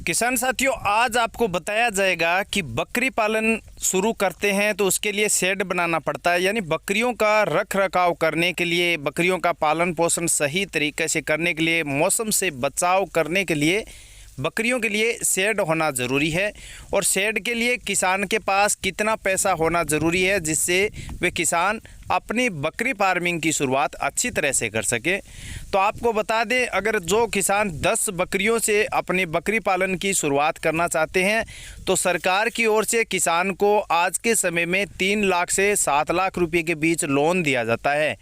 किसान साथियों, आज आपको बताया जाएगा कि बकरी पालन शुरू करते हैं तो उसके लिए शेड बनाना पड़ता है। यानी बकरियों का रख रखाव करने के लिए, बकरियों का पालन पोषण सही तरीके से करने के लिए, मौसम से बचाव करने के लिए बकरियों के लिए शेड होना ज़रूरी है। और शेड के लिए किसान के पास कितना पैसा होना ज़रूरी है जिससे वे किसान अपनी बकरी फार्मिंग की शुरुआत अच्छी तरह से कर सके। तो आपको बता दें, अगर जो किसान 10 बकरियों से अपनी बकरी पालन की शुरुआत करना चाहते हैं तो सरकार की ओर से किसान को आज के समय में 3 लाख से 7 लाख रुपए के बीच लोन दिया जाता है।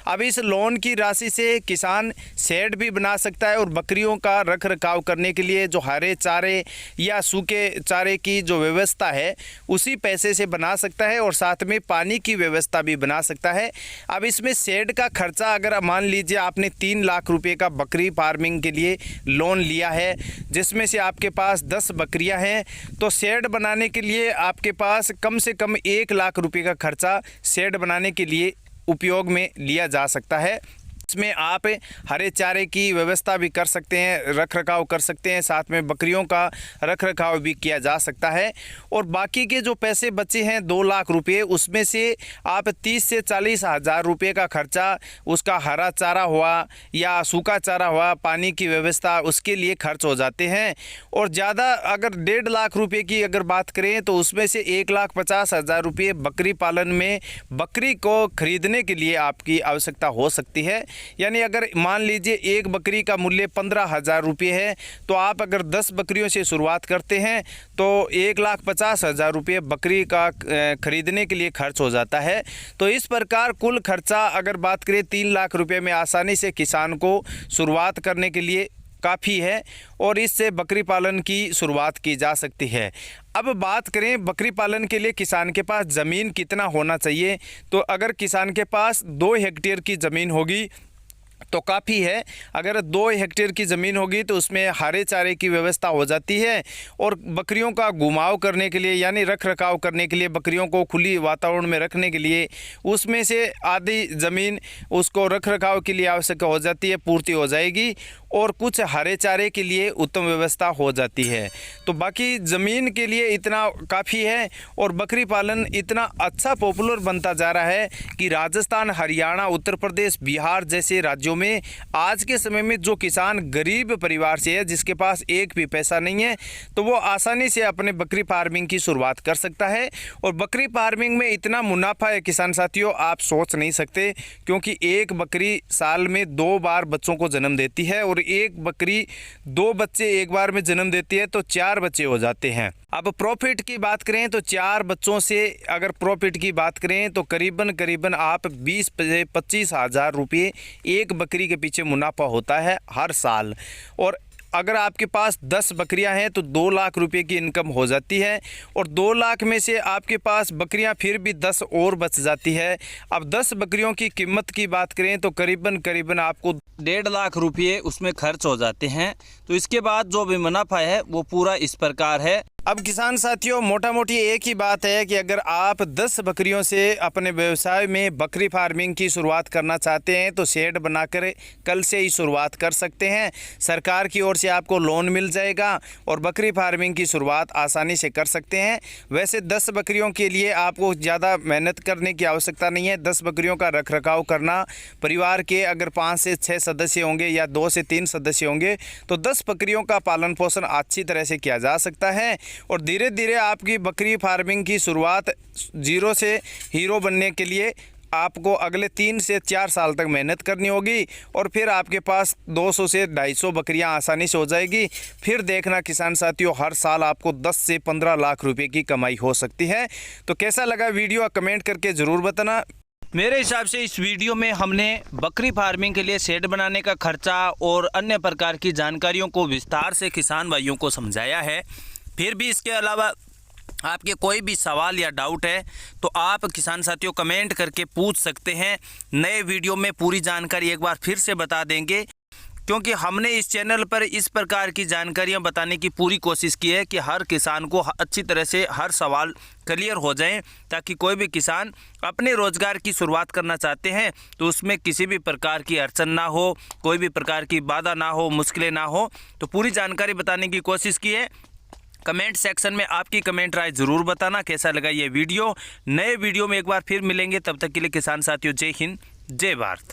अब इस लोन की राशि से किसान शेड भी बना सकता है और बकरियों का रख रखाव करने के लिए जो हरे चारे या सूखे चारे की जो व्यवस्था है उसी पैसे से बना सकता है और साथ में पानी की व्यवस्था भी बना सकता है। अब इसमें शेड का खर्चा, अगर मान लीजिए आपने 3 लाख रुपए का बकरी फार्मिंग के लिए लोन लिया है, जिसमें से आपके पास 10 बकरियां हैं, तो शेड बनाने के लिए आपके पास कम से कम 1 लाख रुपए का खर्चा शेड बनाने के लिए उपयोग में लिया जा सकता है। इसमें आप हरे चारे की व्यवस्था भी कर सकते हैं, रख रखाव कर सकते हैं, साथ में बकरियों का रख रखाव भी किया जा सकता है। और बाकी के जो पैसे बचे हैं 2 लाख रुपए, उसमें से आप 30 से 40 हज़ार रुपये का खर्चा उसका हरा चारा हुआ या सूखा चारा हुआ, पानी की व्यवस्था, उसके लिए खर्च हो जाते हैं। और ज़्यादा अगर 1.5 लाख रुपये की अगर बात करें तो उसमें से 1,50,000 रुपये बकरी पालन में बकरी को खरीदने के लिए आपकी आवश्यकता हो सकती है। यानी अगर मान लीजिए एक बकरी का मूल्य 15,000 रुपये है तो आप अगर 10 बकरियों से शुरुआत करते हैं तो 1,50,000 रुपये बकरी का खरीदने के लिए खर्च हो जाता है। तो इस प्रकार कुल खर्चा अगर बात करें 3 लाख रुपये में आसानी से किसान को शुरुआत करने के लिए काफ़ी है और इससे बकरी पालन की शुरुआत की जा सकती है। अब बात करें बकरी पालन के लिए किसान के पास ज़मीन कितना होना चाहिए, तो अगर किसान के पास 2 हेक्टेयर की ज़मीन होगी तो काफ़ी है। अगर 2 हेक्टेयर की ज़मीन होगी तो उसमें हरे चारे की व्यवस्था हो जाती है और बकरियों का घुमाव करने के लिए यानी रख रखाव करने के लिए, बकरियों को खुली वातावरण में रखने के लिए उसमें से आधी ज़मीन उसको रख रखाव के लिए आवश्यक हो जाती है, पूर्ति हो जाएगी और कुछ हरे चारे के लिए उत्तम व्यवस्था हो जाती है। तो बाकी ज़मीन के लिए इतना काफ़ी है और बकरी पालन इतना अच्छा पॉपुलर बनता जा रहा है कि राजस्थान, हरियाणा, उत्तर प्रदेश, बिहार जैसे राज्यों में आज के समय में जो किसान गरीब परिवार से है, जिसके पास एक भी पैसा नहीं है, तो वो आसानी से अपने बकरी फार्मिंग की शुरुआत कर सकता है। और बकरी फार्मिंग में इतना मुनाफा है किसान साथियों, आप सोच नहीं सकते, क्योंकि एक बकरी साल में 2 बार बच्चों को जन्म देती है और एक बकरी 2 बच्चे एक बार में जन्म देती है तो 4 बच्चे हो जाते हैं। अब प्रॉफिट की बात करें तो 4 बच्चों से अगर प्रॉफिट की बात करें तो करीबन आप 20 से 25 हज़ार रुपये एक बकरी के पीछे मुनाफा होता है हर साल। और अगर आपके पास 10 बकरियां हैं तो 2 लाख रुपए की इनकम हो जाती है और 2 लाख में से आपके पास बकरियां फिर भी 10 और बच जाती है। अब 10 बकरियों की कीमत की बात करें तो करीबन आपको 1.5 लाख रुपये उसमें खर्च हो जाते हैं। तो इसके बाद जो भी मुनाफा है वो पूरा इस प्रकार है। अब किसान साथियों, मोटा मोटी एक ही बात है कि अगर आप 10 बकरियों से अपने व्यवसाय में बकरी फार्मिंग की शुरुआत करना चाहते हैं तो शेड बनाकर कल से ही शुरुआत कर सकते हैं। सरकार की ओर से आपको लोन मिल जाएगा और बकरी फार्मिंग की शुरुआत आसानी से कर सकते हैं। वैसे 10 बकरियों के लिए आपको ज़्यादा मेहनत करने की आवश्यकता नहीं है। 10 बकरियों का रख रखाव करना, परिवार के अगर 5 से 6 सदस्य होंगे या 2 से 3 सदस्य होंगे तो 10 बकरियों का पालन पोषण अच्छी तरह से किया जा सकता है और धीरे धीरे आपकी बकरी फार्मिंग की शुरुआत जीरो से हीरो बनने के लिए आपको अगले 3 से 4 साल तक मेहनत करनी होगी और फिर आपके पास 200 से 250 बकरियां आसानी से हो जाएगी। फिर देखना किसान साथियों, हर साल आपको 10 से 15 लाख रुपए की कमाई हो सकती है। तो कैसा लगा वीडियो कमेंट करके ज़रूर बताना। मेरे हिसाब से इस वीडियो में हमने बकरी फार्मिंग के लिए शेड बनाने का खर्चा और अन्य प्रकार की जानकारियों को विस्तार से किसान भाइयों को समझाया है। फिर भी इसके अलावा आपके कोई भी सवाल या डाउट है तो आप किसान साथियों कमेंट करके पूछ सकते हैं। नए वीडियो में पूरी जानकारी एक बार फिर से बता देंगे। क्योंकि हमने इस चैनल पर इस प्रकार की जानकारियां बताने की पूरी कोशिश की है कि हर किसान को अच्छी तरह से हर सवाल क्लियर हो जाएं, ताकि कोई भी किसान अपने रोजगार की शुरुआत करना चाहते हैं तो उसमें किसी भी प्रकार की अड़चन ना हो, कोई भी प्रकार की बाधा ना हो, मुश्किलें ना हो। तो पूरी जानकारी बताने की कोशिश की है। कमेंट सेक्शन में आपकी कमेंट राय जरूर बताना, कैसा लगा ये वीडियो। नए वीडियो में एक बार फिर मिलेंगे, तब तक के लिए किसान साथियों जय हिंद, जय भारत।